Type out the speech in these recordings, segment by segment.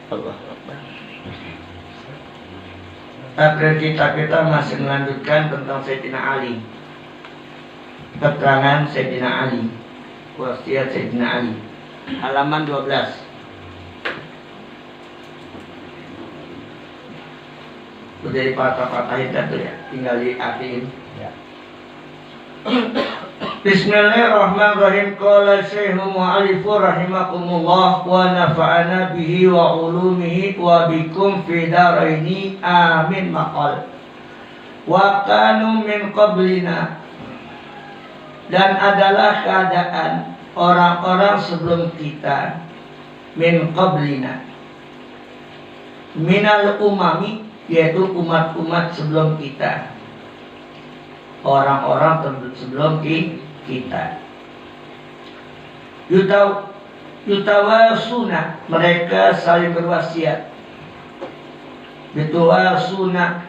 Allah Akbar. Kita masih melanjutkan tentang Sayyidina Ali. Keterangan Sayyidina Ali, wasiat Sayyidina Ali, halaman 12. Udah dipatah-patahin tuh ya, tinggal diartiin ya. Bismillahirrahmanirrahim. Qala Syekhu Mu'alifu rahimakumullah wa nafa'ana bihi wa ulumihi wa bikum fi daraini amin maqal. Wa kanu min qablina, dan adalah keadaan orang-orang sebelum kita, min qablina, minal umami, yaitu umat-umat sebelum kita, orang-orang sebelum kita. Yutawasuna, mereka saling berwasiat. Yutawasuna,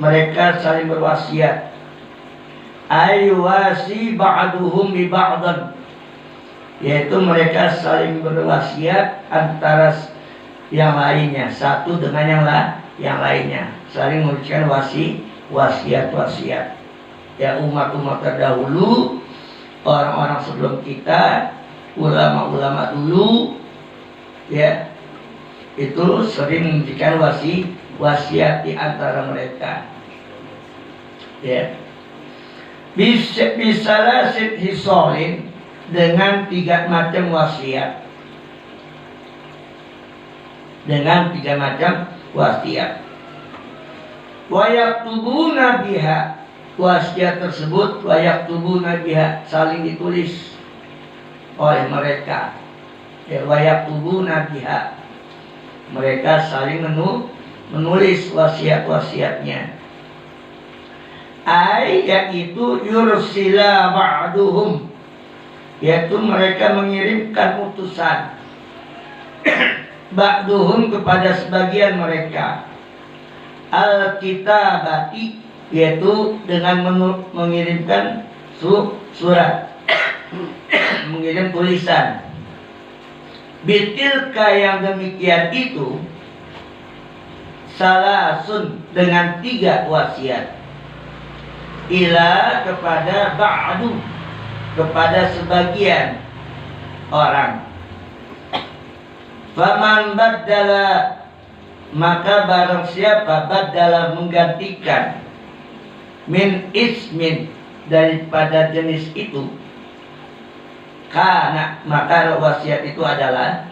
mereka saling berwasiat. Aywasi ba'duhum bi ba'dan, yaitu mereka saling berwasiat antara yang lainnya, satu dengan yang lainnya, saling memberikan wasiat. Ya, umat-umat terdahulu, orang-orang sebelum kita, ulama-ulama dulu, ya, itu sering memberikan wasiat di antara mereka. Ya, bisalasit hisolin, dengan 3 macam wasiat, wayaktubuna biha, wasiat tersebut wayaktubuna biha, saling ditulis oleh mereka. Ya, wayaktubuna biha, mereka saling menulis wasiat-wasiatnya. Yaitu yursila ba'duhum, yaitu mereka mengirimkan utusan ba'duhum kepada sebagian mereka, al-kitabati, yaitu dengan mengirimkan surat mengirim tulisan. Bitilka, yang demikian itu, salasun, dengan 3 wasiat, ila, kepada ba'du, kepada sebagian orang. Faman baddala, maka barang siapa baddala, menggantikan, min ismin, daripada jenis itu, kana, maka wasiat itu adalah,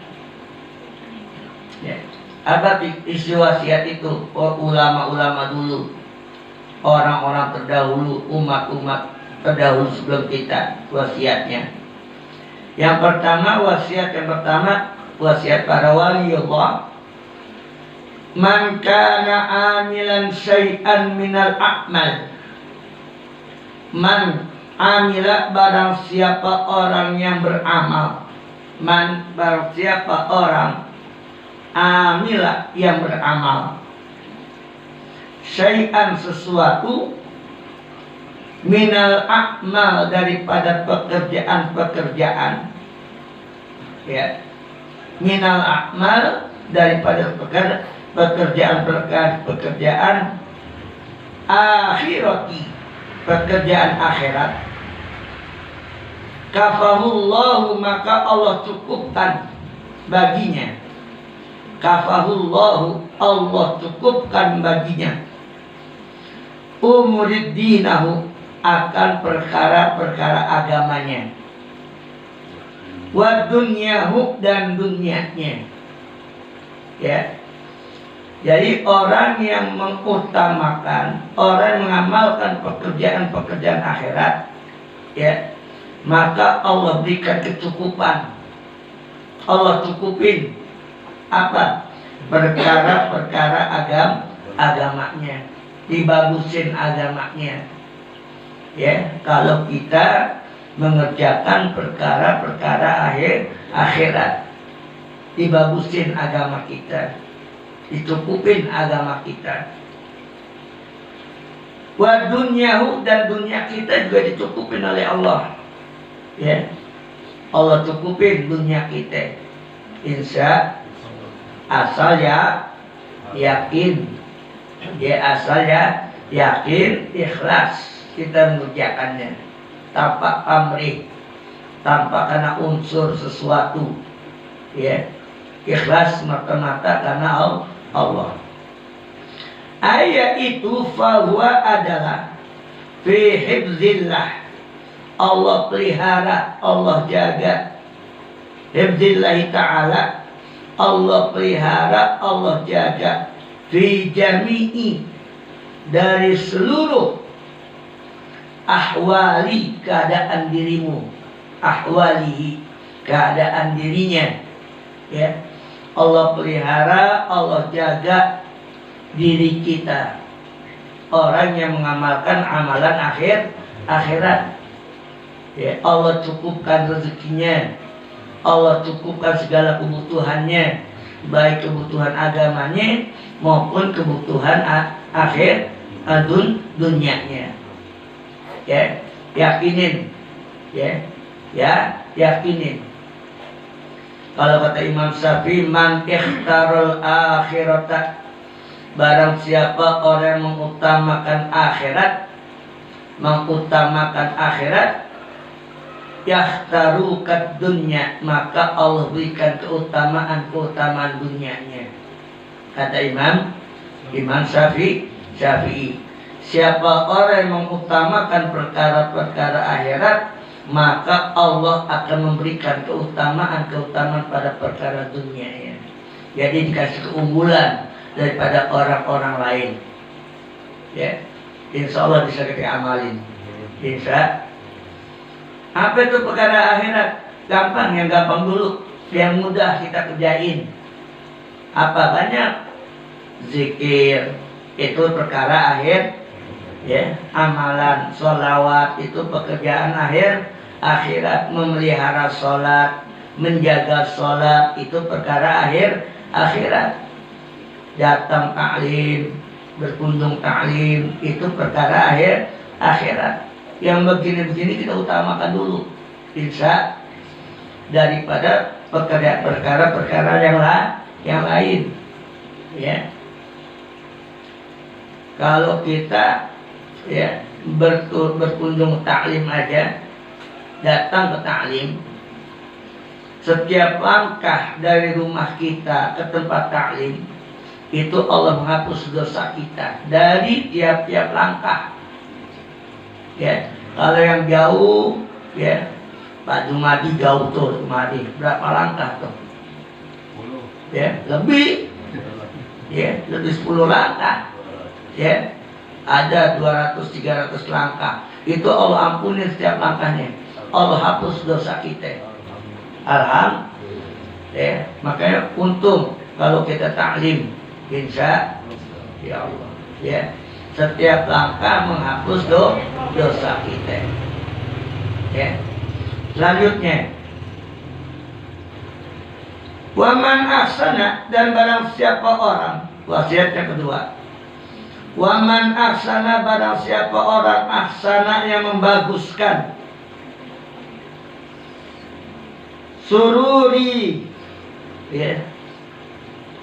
ya, apa isi wasiat itu? Ulama-ulama dulu, orang-orang terdahulu, umat-umat terdahulu sebelum kita, wasiatnya. Yang pertama, wasiat para wali Allah. Man kana amilan syai'an minal a'mal, man amila, barang siapa orang yang beramal, man, barang siapa orang, amila, yang beramal, syai'an, sesuatu, minal a'mal, daripada pekerjaan-pekerjaan, ya, minal a'mal, daripada pekerjaan akhirati, pekerjaan akhirat, kafahullahu, maka Allah cukupkan baginya, kafahullahu, Allah cukupkan baginya, umurid dinahu, akan perkara-perkara agamanya, wa dunyahu, dan dunianya. Ya, jadi orang yang mengutamakan, orang yang mengamalkan pekerjaan-pekerjaan akhirat, ya, maka Allah berikan kecukupan. Allah cukupin apa? Perkara-perkara agamanya, dibagusin agamanya. Ya, kalau kita mengerjakan perkara-perkara akhirat, dibagusin agama kita, dicukupin agama kita. Wa dunyahu, dan dunia kita juga dicukupin oleh Allah. Ya, Allah cukupin dunia kita. Insya asal ya yakin, dia asal ya yakin, ikhlas kita mengerjakannya tanpa pamrih, tanpa karena unsur sesuatu, ya, ikhlas mata-mata karena Allah. Ayat itu fahuwa adalah fi hifzillah, Allah pelihara, Allah jaga. Hifzillahi ta'ala, Allah pelihara, Allah jaga. Fi jami'i, dari seluruh ahwali, keadaan dirimu. Ahwalihi, keadaan dirinya, ya. Allah pelihara, Allah jaga diri kita. Orang yang mengamalkan amalan akhirat, ya, Allah cukupkan rezekinya, Allah cukupkan segala kebutuhannya, baik kebutuhan agamanya maupun kebutuhan dunianya. Ya, yakinin, ya, yakinin. Kalau kata Imam Syafi'i, man ikhtarul akhirata, barang siapa orang yang mengutamakan akhirat, yakhtarukat dunya, maka Allah berikan keutamaan dunianya. Kata Imam Syafi'i, siapa orang yang mengutamakan perkara-perkara akhirat, maka Allah akan memberikan keutamaan pada perkara dunianya. Jadi dikasih keunggulan daripada orang-orang lain, ya. Insya Allah bisa kita amalin. Insya. Apa itu perkara akhirat? Gampang, yang gampang dulu, yang mudah kita kerjain. Apa? Banyak. Zikir itu perkara akhir, ya. Amalan sholawat itu pekerjaan akhirat. Memelihara sholat, menjaga sholat itu perkara akhirat. Datang ta'lim, berkunjung ta'lim itu perkara akhirat. Yang begini-begini kita utamakan dulu, insya, daripada perkara-perkara yang lain, ya. Kalau kita, ya, berkunjung ta'lim aja, datang ke ta'lim, setiap langkah dari rumah kita ke tempat ta'lim itu Allah menghapus dosa kita dari tiap-tiap langkah, ya. Kalau yang jauh, ya, Pak Jumadi jauh tuh kemari, berapa langkah tuh? Ya, lebih 10 langkah, ya. Ada 200-300 langkah. Itu Allah ampuni setiap langkahnya, Allah hapus dosa kita. Alhamdulillah, ya. Makanya untung kalau kita taklim, insya ya Allah, ya. Setiap langkah menghapus dosa kita, ya. Selanjutnya, waman ahsana, dan barang siapa orang, wasiat yang kedua, waman ahsana, barang siapa orang ahsana yang membaguskan, sururi, ya,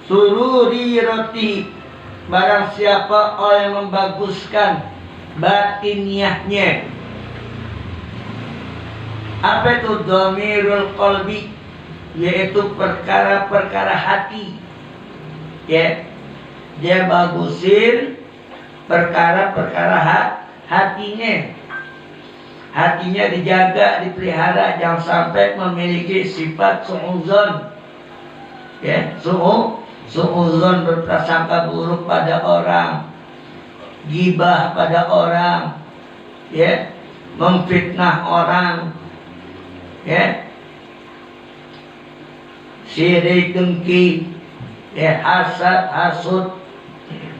sururi roti, barang siapa orang yang membaguskan batiniahnya. Apa itu dhamirul qalbi? Yaitu perkara-perkara hati, ya. Dia bagusin perkara-perkara hatinya. Hatinya dijaga, dipelihara, jangan sampai memiliki sifat su'udzon, ya. Su'udzon, berprasangka buruk pada orang, gibah pada orang, ya, memfitnah orang, ya, syirik, dengki, ya, hasud,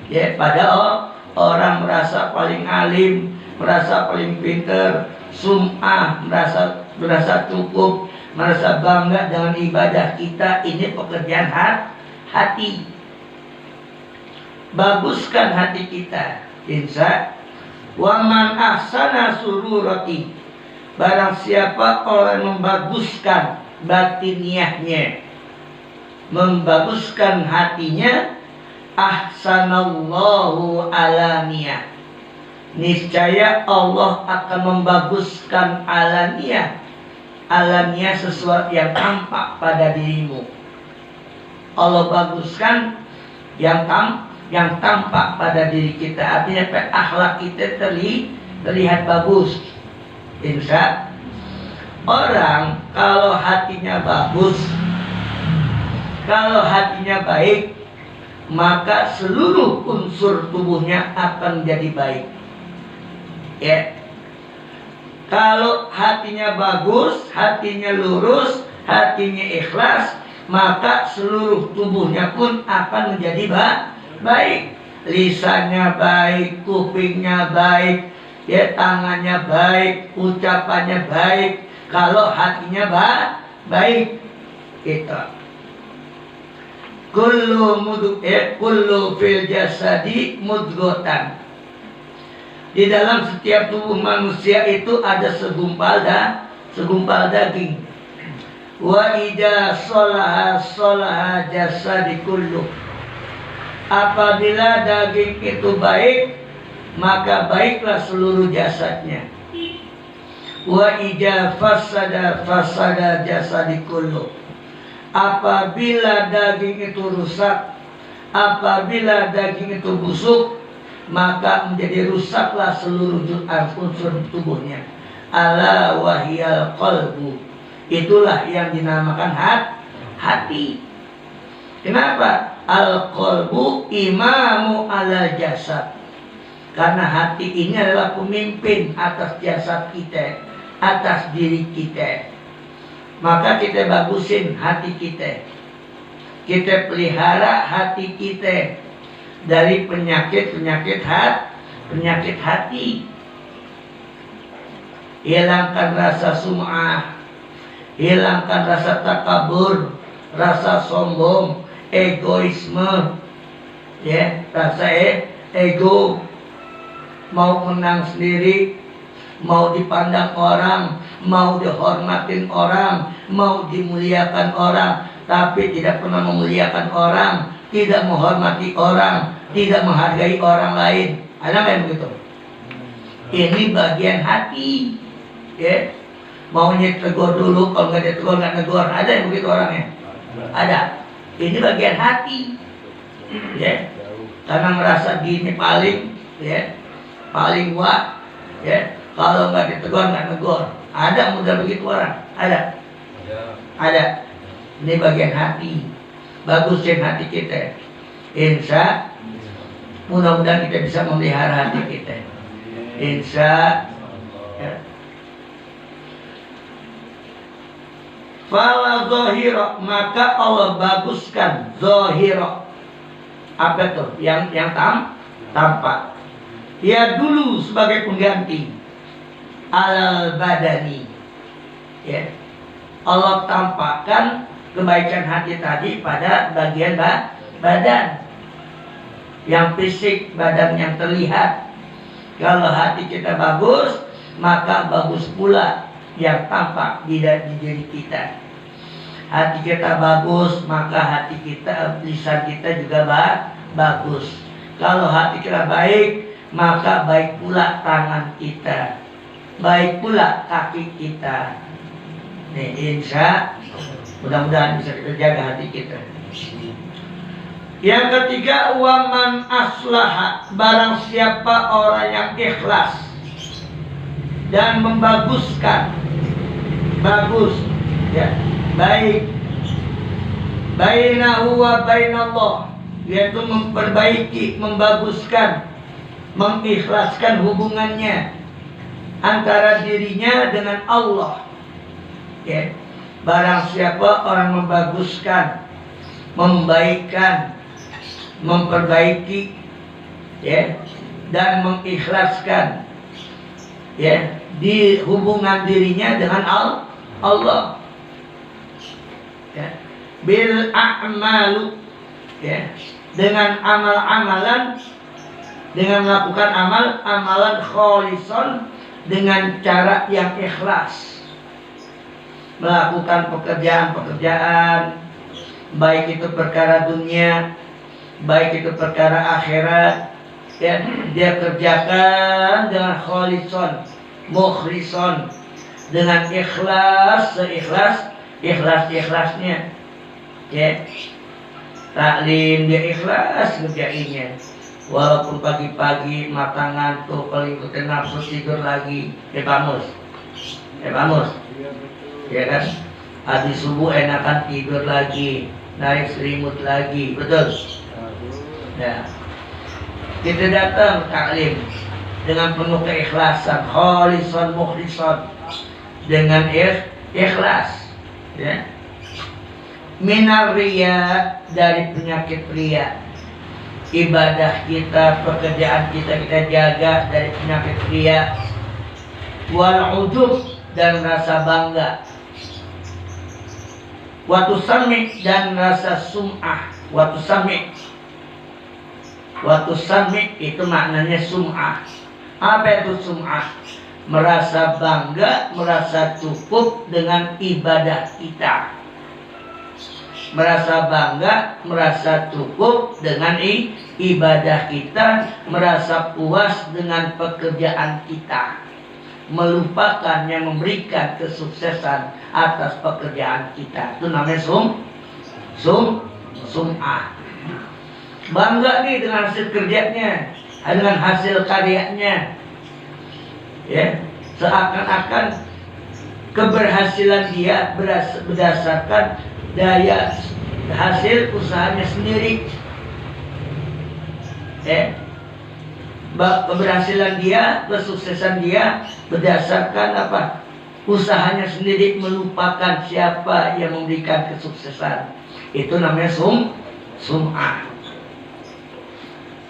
ya, pada orang, merasa paling alim, merasa paling pintar, sum'ah, merasa cukup, merasa bangga dengan ibadah kita. Ini pekerjaan hati. Baguskan hati kita, insya. Waman ahsana sururati, barang siapa orang membaguskan batiniahnya. membaguskan hatinya, ahsanallahu alaniyah, niscaya Allah akan membaguskan alaniyah. Alaniyah sesuatu yang tampak pada dirimu. Allah baguskan yang tampak pada diri kita. Artinya akhlak kita terlihat bagus. Insya orang kalau hatinya bagus, kalau hatinya baik, maka seluruh unsur tubuhnya akan menjadi baik. Ya. Kalau hatinya bagus, hatinya lurus, hatinya ikhlas, maka seluruh tubuhnya pun akan menjadi baik. Lisannya baik, kupingnya baik, ya, tangannya baik, ucapannya baik. Kalau hatinya baik, kita kullu fil jasadi mudghatan. Di dalam setiap tubuh manusia itu ada segumpal daging. Wa idza salaha jasadi kullu. Apabila daging itu baik, maka baiklah seluruh jasadnya. Wa idza fasada jasadi kullu. Apabila daging itu rusak, apabila daging itu busuk, maka menjadi rusaklah seluruh unsur tubuhnya. Ala wahiyal qalbu. Itulah yang dinamakan hati. Kenapa? Al-qalbu imamu ala jasad. Karena hati ini adalah pemimpin atas jasad kita, atas diri kita. Maka kita bagusin hati kita. Kita pelihara hati kita dari penyakit hati. Hilangkan rasa sum'ah, hilangkan rasa takabur, rasa sombong, egoisme, ya, rasa ego, mau menang sendiri, mau dipandang orang, mau dihormatin orang, mau dimuliakan orang, tapi tidak pernah memuliakan orang, tidak menghormati orang, tidak menghargai orang lain. Ada nggak yang begitu? Ini bagian hati, ya. Maunya tegur dulu, kalau nggak ditegur nggak negur. Ada yang begitu orangnya? Ada. Ini bagian hati, ya. Karena merasa diri paling, ya, paling wah, ya. Kalau nggak ditegur nggak negur. Ada mudah begitu orang? Ada. Ini bagian hati. Bagusin hati kita. Insya mudah-mudahan kita bisa memelihara hati kita. Insya ya. Fala zahira, maka Allah baguskan zahira. Apa tuh? Yang tampak. Ya dulu sebagai pengganti al badani. Ya. Allah tampakkan kebaikan hati tadi pada bagian badan. Yang fisik, badan yang terlihat. Kalau hati kita bagus, maka bagus pula yang tampak di diri kita. Hati kita bagus, maka hati kita, lisan kita juga bagus. Kalau hati kita baik, maka baik pula tangan kita, baik pula kaki kita. Nih, insya mudah-mudahan bisa kita jaga hati kita. Yang ketiga, waman aslaha, barang siapa orang yang ikhlas dan membaguskan, bagus, ya, baik, bainahu wa bainallah, yaitu memperbaiki, membaguskan, mengikhlaskan hubungannya antara dirinya dengan Allah. Ya, barang siapa orang membaguskan, membaikkan, memperbaiki, ya, dan mengikhlaskan, ya, di hubungan dirinya dengan Allah, ya, bil a'malu, ya, dengan amal-amalan, dengan melakukan amalan kholison, dengan cara yang ikhlas, melakukan pekerjaan baik itu perkara dunia, baik itu perkara akhirat, ya, dia kerjakan dengan kholison, mukhlison, dengan ikhlas, ikhlasnya, ya. Taklim dia ikhlas ngerjainnya, walaupun pagi-pagi mata ngantuk, kalau ikutin nafsu tidur lagi, bamus, ya kan? Habis subuh enakan tidur lagi, naik selimut lagi, betul? Ya. Kita datang taklim dengan penuh keikhlasan, kholisan mukhlison, dengan ikhlas, ya. Minar riya, dari penyakit riya. Ibadah kita, pekerjaan kita jaga dari penyakit riya. Wal ujub, dan rasa bangga. Watu sami, dan rasa sum'ah. Watu sami itu maknanya sum'ah. Apa itu sum'ah? Merasa bangga, merasa cukup dengan ibadah kita. Merasa bangga, merasa cukup dengan ibadah kita, merasa puas dengan pekerjaan kita, melupakan yang memberikan kesuksesan atas pekerjaan kita. Itu namanya sum'ah. Bangga nih dengan hasil kerjanya, dengan hasil karyanya, ya, seakan-akan keberhasilan dia berdasarkan daya hasil usahanya sendiri, keberhasilan dia, kesuksesan dia berdasarkan apa? Usahanya sendiri, melupakan siapa yang memberikan kesuksesan. Itu namanya sum'ah.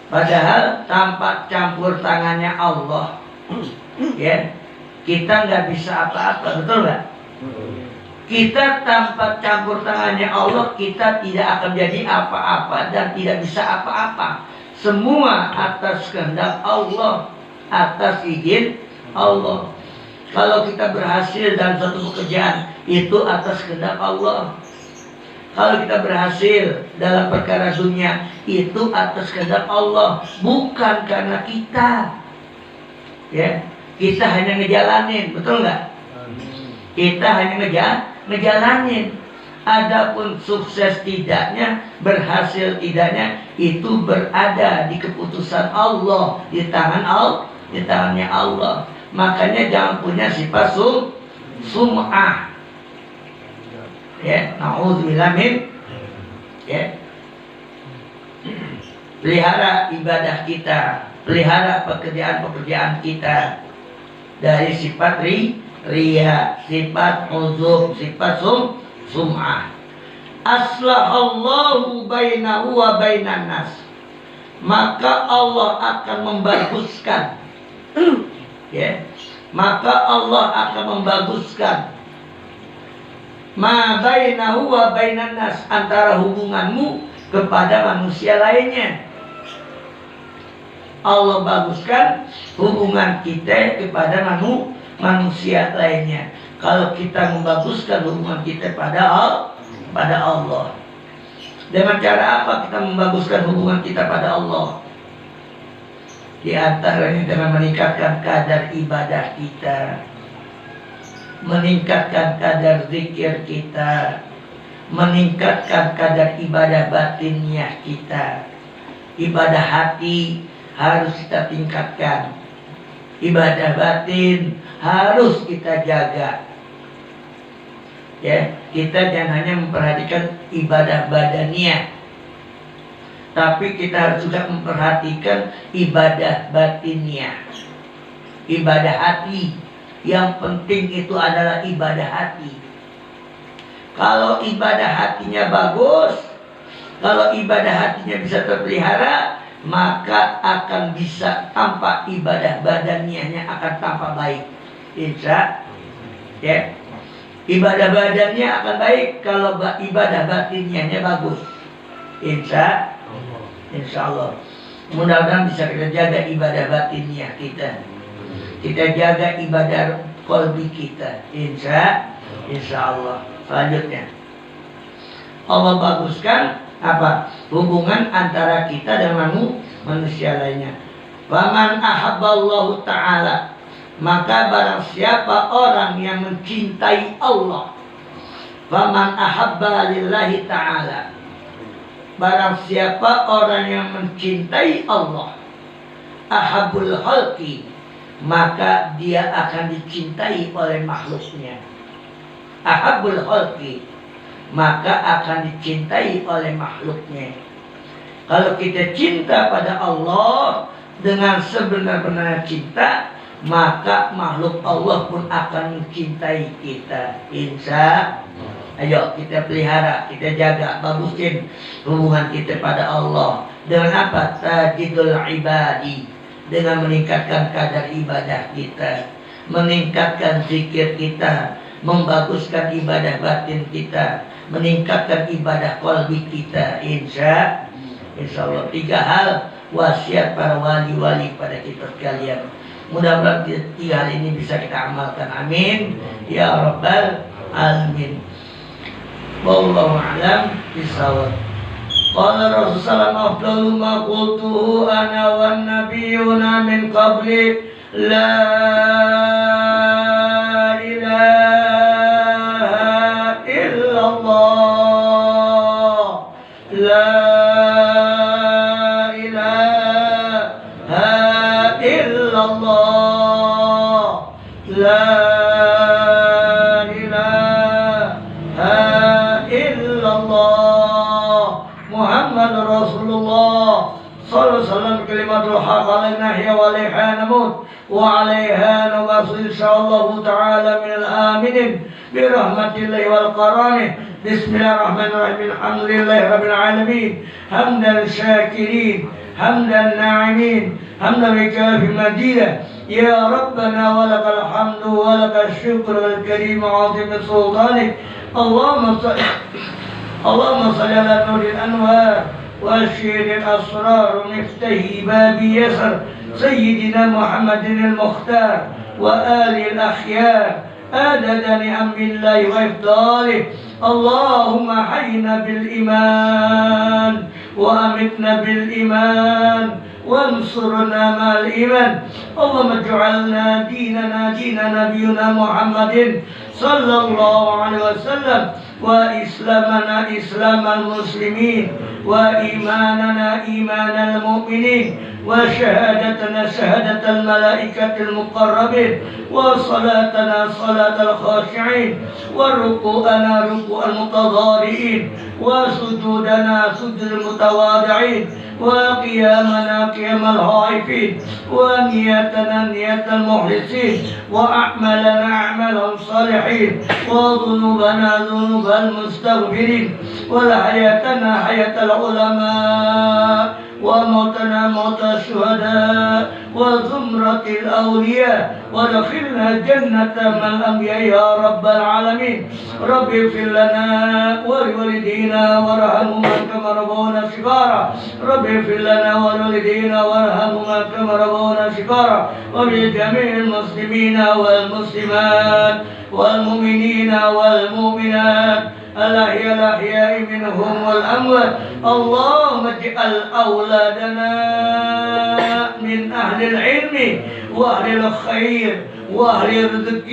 Padahal tanpa campur tangannya Allah, ya, kita nggak bisa apa-apa, betul nggak? Kita tanpa campur tangannya Allah, kita tidak akan jadi apa-apa dan tidak bisa apa-apa. Semua atas kehendak Allah, atas izin Allah. Kalau kita berhasil dalam suatu pekerjaan, itu atas kehendak Allah. Kalau kita berhasil dalam perkara dunia, itu atas kehendak Allah, bukan karena kita. Ya, kita hanya ngejalanin, betul nggak? Kita hanya ngejalanin. Adapun sukses tidaknya, berhasil tidaknya, itu berada di keputusan Allah, di tangannya Allah. Makanya jangan punya sifat sum'ah. Ya, na'udzubillah min, ya. Pelihara ibadah kita, pelihara pekerjaan-pekerjaan kita dari sifat riya, sifat uzub, sifat sum'ah. Aslahallahu bainahu wa bainan nas. Maka Allah akan membaguskan, ya. Maka Allah akan membaguskan ma bainahu wa bainan nas, antara hubunganmu kepada manusia lainnya. Allah baguskan hubungan kita kepada manusia lainnya. Kalau kita membaguskan hubungan kita pada Allah. Dengan cara apa kita membaguskan hubungan kita pada Allah? Di antaranya dengan meningkatkan kadar ibadah kita, meningkatkan kadar zikir kita, meningkatkan kadar ibadah batiniah kita. Ibadah hati harus kita tingkatkan, ibadah batin harus kita jaga. Ya, kita jangan hanya memperhatikan ibadah badaniah, tapi kita harus juga memperhatikan ibadah batiniah, ibadah hati. Yang penting itu adalah ibadah hati. Kalau ibadah hatinya bagus, kalau ibadah hatinya bisa terpelihara, maka akan bisa tampak ibadah badaniahnya akan tampak baik. Insya, ya. Ibadah badannya akan baik kalau ibadah batiniahnya bagus. Insya Allah. Mudah-mudahan bisa kita jaga ibadah batiniah kita. Kita jaga ibadah qalbi kita. Insya Allah. Selanjutnya, Allah baguskan apa? Hubungan antara kita dengan manusia lainnya. Faman ahabballahu ta'ala, maka barang siapa orang yang mencintai Allah. Faman ahabba lillahi ta'ala, barang siapa orang yang mencintai Allah, ahabbul khalqi, maka dia akan dicintai oleh makhluknya. Ahabbul khalqi, maka akan dicintai oleh makhluknya. Kalau kita cinta pada Allah dengan sebenar-benarnya cinta, maka makhluk Allah pun akan mencintai kita. Insya Allah. Ayo kita pelihara, kita jaga, bagusin hubungan kita pada Allah. Dengan apa? Tajidul ibadi, dengan meningkatkan kadar ibadah kita, meningkatkan zikir kita, membaguskan ibadah batin kita, meningkatkan ibadah qalbi kita. Insya Allah. 3 hal wasiat para wali-wali pada kita sekalian. Mudah-mudahan 3 hal ini bisa kita amalkan. Amin ya rabbal alamin. Wallahu a'lam bishawab. Qala Rasulullah afdalu ma qultuhu ana wan nabiyyuna min qabli la ilaha illallah, la ilaha illallah, la Muhammad Rasulullah sallallahu alaihi wasallam. Kalimatul haq alaina hiya wa alaiha namut wa alaiha nubasu insyaallah ta'ala minal aminin bi rahmatillahi wal qarani. Bismillahirrahmanirrahim. Alhamdulillahi rabbil alamin, hamdan syakirin, hamdan na'imin, hamdan bikafi madina. Ya Rabbana wa lakal hamdu wa lakal syukru wal karim azim sultanik. اللهم صل على نور الأنوار وأشير الأسرار ومفتاح باب يسر سيدنا محمد المختار وآل الأخيار عدد نعم الله وإفضاله. اللهم حينا بالإيمان وأمتنا بالإيمان وانصرنا مع الإيمان. اللهم اجعلنا ديننا دين نبينا محمد صلى الله عليه وسلم، وإسلامنا إسلام المسلمين، وإيماننا إيمان المؤمنين، وشهادتنا شهادة الملائكة المقربين، وصلاتنا صلاة الخاشعين، وركوعنا ركوع المتضارعين، وسجودنا سجود المتواضعين، وقيامنا قيام الخائفين، ونيتنا نية المخلصين، وأعمالنا أعمال الصالحين، وذنوبنا ذنوب المستغفرين، وحياتنا حياة العلماء، وموتنا موت الشهداء، وزمرة الأولياء، ودخلنا جنة من الأنبياء يا رب العالمين. رب اغفر لنا ولوالدينا وارحمهما كما ربونا صغارا. رب اغفر لنا ولوالدينا وارحمهما كما ربونا صغارا. ولجميع المسلمين والمسلمات والمؤمنين والمؤمنات الأحياء منهم والأموات. اللهم اجعل أولادنا من أهل العلم وأهل الخير وأهل الرزق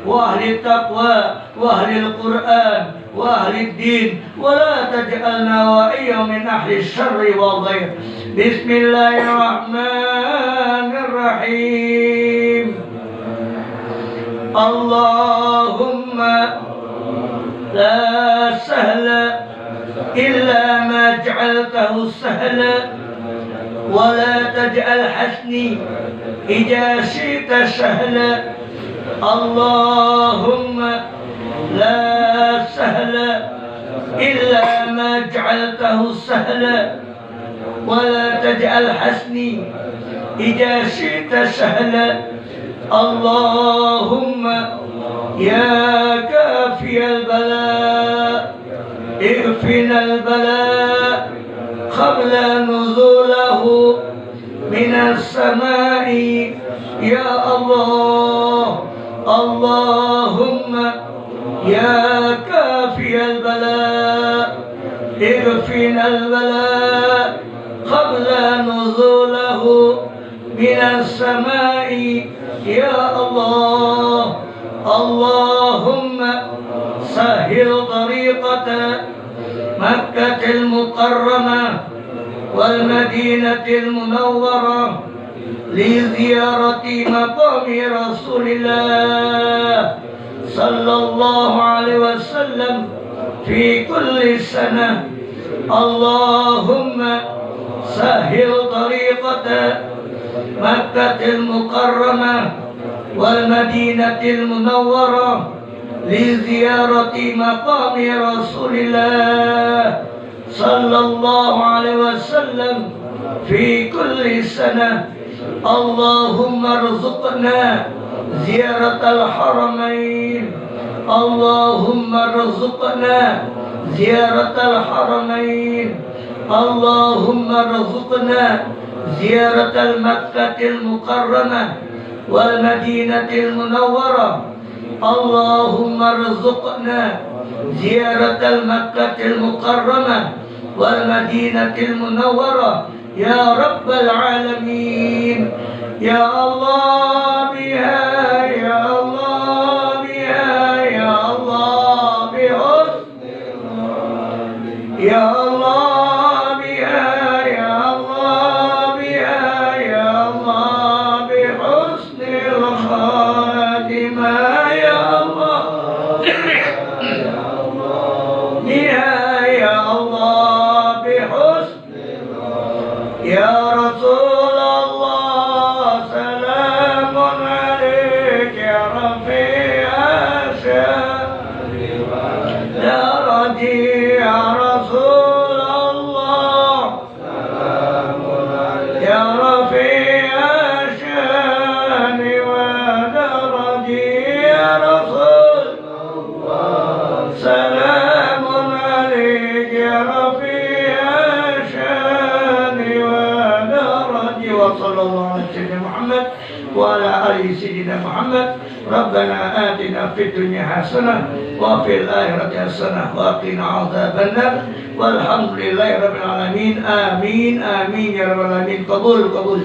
وأهل التقوى وأهل القرآن وأهل الدين، ولا تجعلنا وإياهم من أهل الشر والضير. بسم الله الرحمن الرحيم. اللهم لا سهل إلا ما جعلته سهلا، ولا تجعل حزني إذا شئت سهلا. اللهم لا سهل إلا ما جعلته سهلا، ولا تجعل حزني إذا شئت سهلا. اللهم يا كافي البلاء اكفنا البلاء قبل نزوله من السماء يا الله. اللهم يا كافي البلاء اكفنا البلاء قبل نزوله من السماء يا الله. اللهم سهل طريقة مكة المكرمة والمدينة المنورة لزيارة مقام رسول الله صلى الله عليه وسلم في كل سنة. اللهم سهل طريقة مكة المكرمة والمدينة المنورة لزيارة مقام رسول الله صلى الله عليه وسلم في كل سنة. اللهم ارزقنا زيارة الحرمين. اللهم ارزقنا زيارة الحرمين. اللهم ارزقنا زيارة المكة المكرمة والمدينة المنورة. اللهم ارزقنا زيارة المكة المكرمة والمدينة المنورة يا رب العالمين. يا الله بها، يا الله بها، يا الله بحسن، يا الله بها، يا الله بها، يا الله بحسن الخاتمة يا الله بها، يا الله بحسن. يا رسول الله سلام عليك يا رفيع الشان درجي. يا رسول الله سلام عليك يا رفيع الشان ودرجي. يا رسول الله سلام عليك يا رفيع الشان ودرجي. وصلى الله على سيدنا محمد وعلى آل سيدنا محمد. ربنا آتنا في الدنيا حسنة وفي الآخرة حسنة وقنا عذاب النار. والحمد لله رب العالمين. آمين آمين يا رب العالمين. قبول قبول.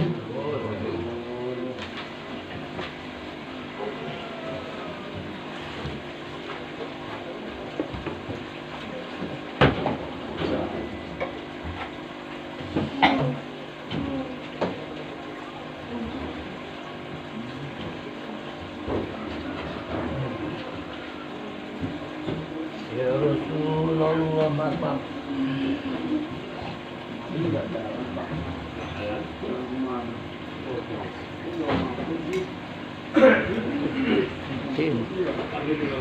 Ya Rasulullah, maaf.